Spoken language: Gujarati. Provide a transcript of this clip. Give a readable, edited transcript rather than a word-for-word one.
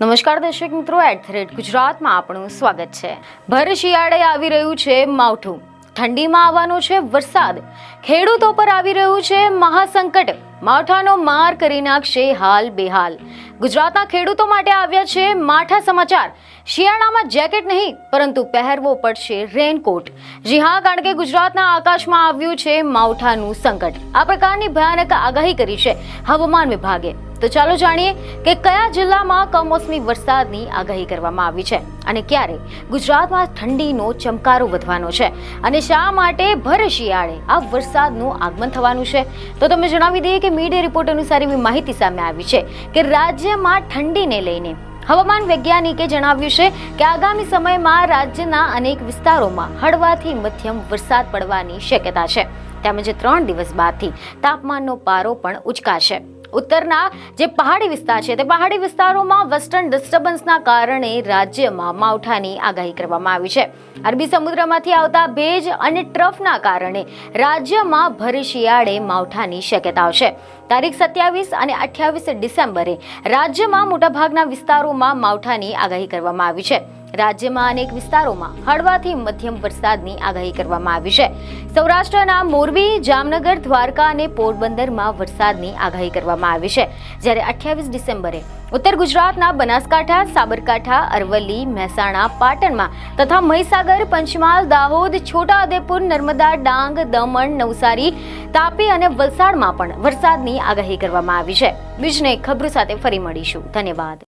નમસ્કાર દર્શક મિત્રો, @ગુજરાતમાં આપનું સ્વાગત છે। ભર શિયાળે આવી રહ્યું છે માવઠું, ઠંડીમાં આવવાનો છે વરસાદ, ખેડૂતો પર આવી રહ્યું છે મહાસંકટ, માવઠાનો માર કરી નાખશે હાલ બેહાલ। ગુજરાતના ખેડૂતો માટે આવ્યા છે માઠા સમાચાર। શિયાળામાં જેકેટ નહીં પરંતુ પહેરવો પડશે રેનકોટ। જી હા, કારણ કે ગુજરાતના આકાશમાં આવ્યું છે માવઠાનું સંકટ। આ પ્રકારની ભયાનક આગાહી કરી છે હવામાન વિભાગે। તો ચાલો જાણીએ કે કયા જિલ્લામાં કમોસમી વરસાદની આગાહી કરવામાં આવી છે અને ક્યારે ગુજરાતમાં ઠંડીનો ચમકારો વધવાનો છે અને શા માટે ભર શિયાળે આ વરસાદનું આગમન થવાનું છે। તો તમે જણાવી દઈએ કે મીડિયા રિપોર્ટ અનુસાર એવી માહિતી સામે આવી છે કે રાજ્યમાં ઠંડીને લઈને હવામાન વૈજ્ઞાનિકે જણાવ્યું છે કે આગામી સમયમાં રાજ્યના અનેક વિસ્તારોમાં હળવાથી મધ્યમ વરસાદ પડવાની શક્યતા છે। તેમજ 3 દિવસ બાદથી તાપમાનનો પારો પણ ઉચકાશે। ઉત્તરના જે પહાડી વિસ્તાર છે તે પહાડી વિસ્તારોમાં વેસ્ટર્ન ડિસ્ટર્બન્સના કારણે રાજ્યમાં માવઠાની આગાહી કરવામાં આવી છે। અરબી સમુદ્રમાંથી આવતા ભેજ અને ટ્રફના કારણે રાજ્યમાં ભર શિયાળે માવઠાની શક્યતાઓ છે। તારીખ 27 અને 28 ડિસેમ્બરે રાજ્યમાં મોટાભાગના વિસ્તારોમાં માવઠાની આગાહી કરવામાં આવી છે। રાજ્યમાં અનેક વિસ્તારોમાં હળવાથી મધ્યમ વરસાદની આગાહી કરવામાં આવી છે। સૌરાષ્ટ્રના મોરબી, જામનગર, દ્વારકા અને પોરબંદરમાં વરસાદની આગાહી કરવામાં આવી છે, જ્યારે 28 ડિસેમ્બરે ઉત્તર ગુજરાતના બનાસકાંઠા, સાબરકાંઠા, અરવલ્લી, મહેસાણા, પાટણમાં તથા મહીસાગર, પંચમહાલ, દાહોદ, છોટાઉદેપુર, નર્મદા, ડાંગ, દમણ, નવસારી, તાપી અને વલસાડમાં પણ વરસાદની આગાહી કરવામાં આવી છે। બીજને ખબરો સાથે ફરી મળીશું। ધન્યવાદ।